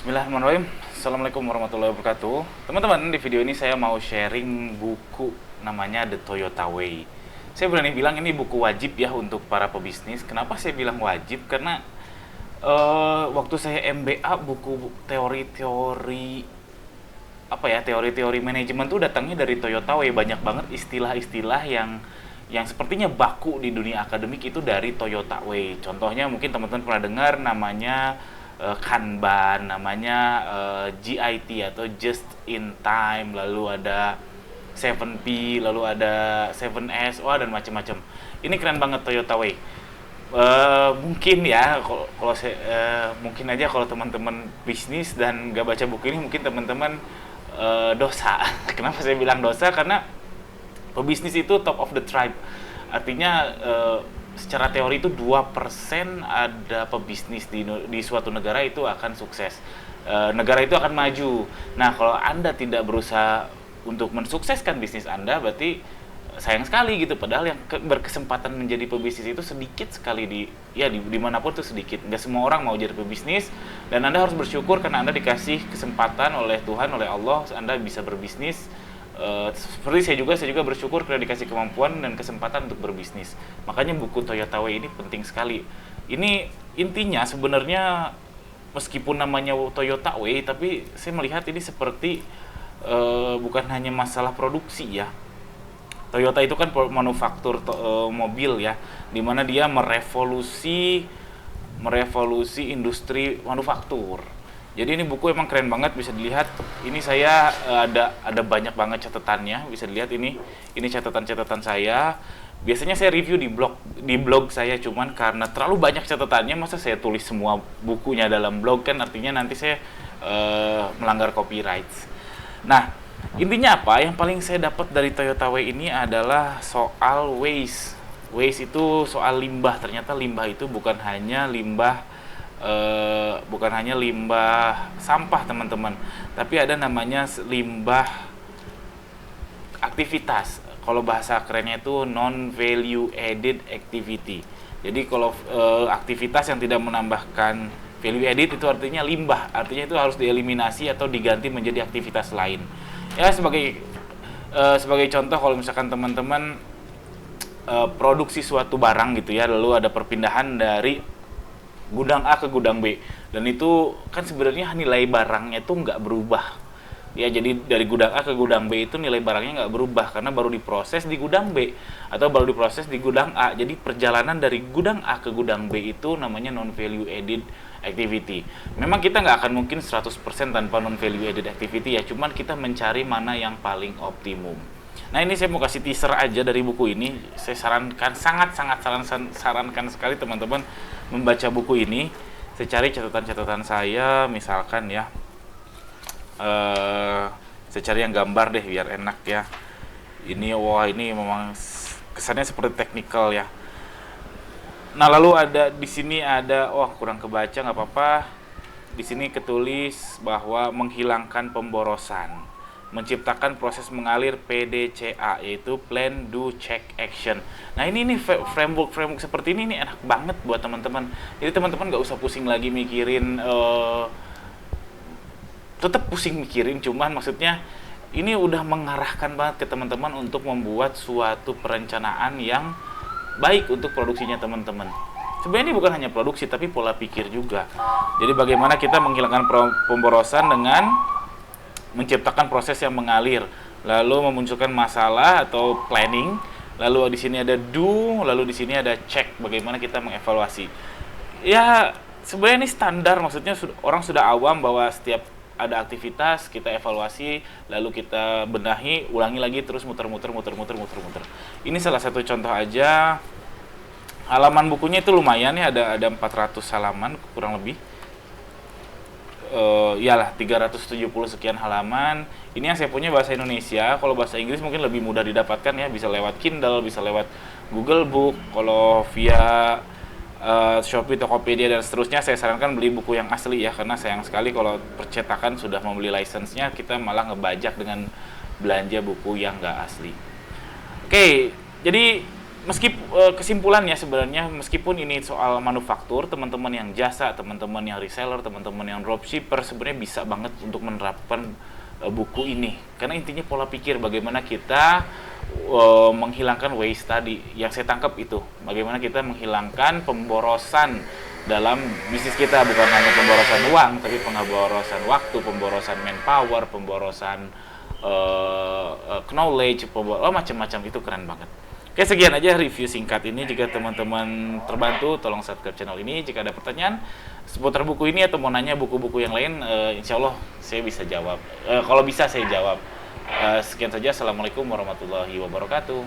Bismillahirrahmanirrahim. Assalamualaikum warahmatullahi wabarakatuh. Teman-teman, di video ini saya mau sharing buku namanya The Toyota Way. Saya berani bilang ini buku wajib ya untuk para pebisnis. Kenapa saya bilang wajib? Karena waktu saya MBA, buku teori-teori teori-teori manajemen tuh datangnya dari Toyota Way. Banyak banget istilah-istilah yang sepertinya baku di dunia akademik itu dari Toyota Way. Contohnya mungkin teman-teman pernah dengar namanya Kanban, namanya GIT atau Just in Time, lalu ada 7P, lalu ada 7S, dan macam-macam. Ini keren banget Toyota Way. Mungkin ya kalau saya mungkin aja kalau teman-teman bisnis dan gak baca buku ini mungkin teman-teman dosa. Kenapa saya bilang dosa? Karena pebisnis itu top of the tribe. Artinya secara teori itu 2% ada pebisnis di suatu negara itu akan sukses. Negara itu akan maju. Nah, kalau Anda tidak berusaha untuk mensukseskan bisnis Anda, berarti sayang sekali gitu. Padahal yang berkesempatan menjadi pebisnis itu sedikit sekali dimanapun itu sedikit. Nggak semua orang mau jadi pebisnis, dan Anda harus bersyukur karena Anda dikasih kesempatan oleh Tuhan, oleh Allah, Anda bisa berbisnis. Seperti saya juga bersyukur karena dikasih kemampuan dan kesempatan untuk berbisnis. Makanya buku Toyota Way ini penting sekali. Ini intinya sebenarnya meskipun namanya Toyota Way, tapi saya melihat ini seperti bukan hanya masalah produksi ya. Toyota itu kan manufaktur mobil ya, dimana dia merevolusi industri manufaktur. Jadi ini buku emang keren banget, bisa dilihat. Ini saya ada banyak banget catatannya, bisa dilihat ini catatan-catatan saya. Biasanya saya review di blog saya, cuman karena terlalu banyak catatannya, masa saya tulis semua bukunya dalam blog, kan artinya nanti saya melanggar copyright. Nah, intinya apa? Yang paling saya dapat dari Toyota Way ini adalah soal waste. Waste itu soal limbah. Ternyata limbah itu bukan hanya limbah sampah teman-teman, tapi ada namanya limbah aktivitas. Kalau bahasa kerennya itu non value added activity. Jadi kalau aktivitas yang tidak menambahkan value added itu artinya limbah, artinya itu harus dieliminasi atau diganti menjadi aktivitas lain. Ya, sebagai contoh, kalau misalkan teman-teman produksi suatu barang gitu ya, lalu ada perpindahan dari gudang A ke gudang B, dan itu kan sebenarnya nilai barangnya itu nggak berubah ya. Jadi dari gudang A ke gudang B itu nilai barangnya nggak berubah karena baru diproses di gudang B atau baru diproses di gudang A. Jadi perjalanan dari gudang A ke gudang B itu namanya non value added activity. Memang kita nggak akan mungkin 100% tanpa non value added activity ya, cuman kita mencari mana yang paling optimum. Nah, ini saya mau kasih teaser aja dari buku ini. Saya sarankan, sangat-sangat sarankan sekali teman-teman membaca buku ini. Saya cari catatan-catatan saya, misalkan ya, saya cari yang gambar deh biar enak ya. Ini memang kesannya seperti teknikal ya. Nah, lalu di sini ada, kurang kebaca, nggak apa-apa. Di sini ketulis bahwa menghilangkan pemborosan, menciptakan proses mengalir PDCA, yaitu Plan, Do, Check, Action. Nah, ini framework seperti ini enak banget buat teman-teman. Jadi teman-teman nggak usah pusing lagi mikirin, tetap pusing mikirin, cuman maksudnya ini udah mengarahkan banget ke teman-teman untuk membuat suatu perencanaan yang baik untuk produksinya teman-teman. Sebenarnya ini bukan hanya produksi, tapi pola pikir juga. Jadi bagaimana kita menghilangkan pemborosan dengan menciptakan proses yang mengalir, lalu memunculkan masalah atau planning, lalu di sini ada do, lalu di sini ada check, bagaimana kita mengevaluasi. Ya, sebenarnya ini standar, maksudnya orang sudah awam bahwa setiap ada aktivitas kita evaluasi, lalu kita benahi, ulangi lagi, terus muter-muter. Ini salah satu contoh aja. Halaman bukunya itu lumayan ya, ada 400 halaman kurang lebih. Iyalah 370 sekian halaman. Ini yang saya punya bahasa Indonesia. Kalau bahasa Inggris mungkin lebih mudah didapatkan ya, bisa lewat Kindle, bisa lewat Google Book. Kalau via Shopee, Tokopedia dan seterusnya, saya sarankan beli buku yang asli ya, karena sayang sekali kalau percetakan sudah membeli license-nya, kita malah ngebajak dengan belanja buku yang nggak asli. Oke, jadi kesimpulannya sebenarnya meskipun ini soal manufaktur, teman-teman yang jasa, teman-teman yang reseller, teman-teman yang dropshipper sebenarnya bisa banget untuk menerapkan buku ini. Karena intinya pola pikir bagaimana kita menghilangkan waste tadi. Yang saya tangkap itu, bagaimana kita menghilangkan pemborosan dalam bisnis kita, bukan hanya pemborosan uang, tapi pemborosan waktu, pemborosan manpower, pemborosan knowledge, macam-macam. Itu keren banget. Oke, sekian aja review singkat ini. Jika teman-teman terbantu, tolong subscribe channel ini. Jika ada pertanyaan seputar buku ini atau mau nanya buku-buku yang lain, insya Allah saya bisa jawab. Kalau bisa saya jawab. Sekian saja. Assalamualaikum warahmatullahi wabarakatuh.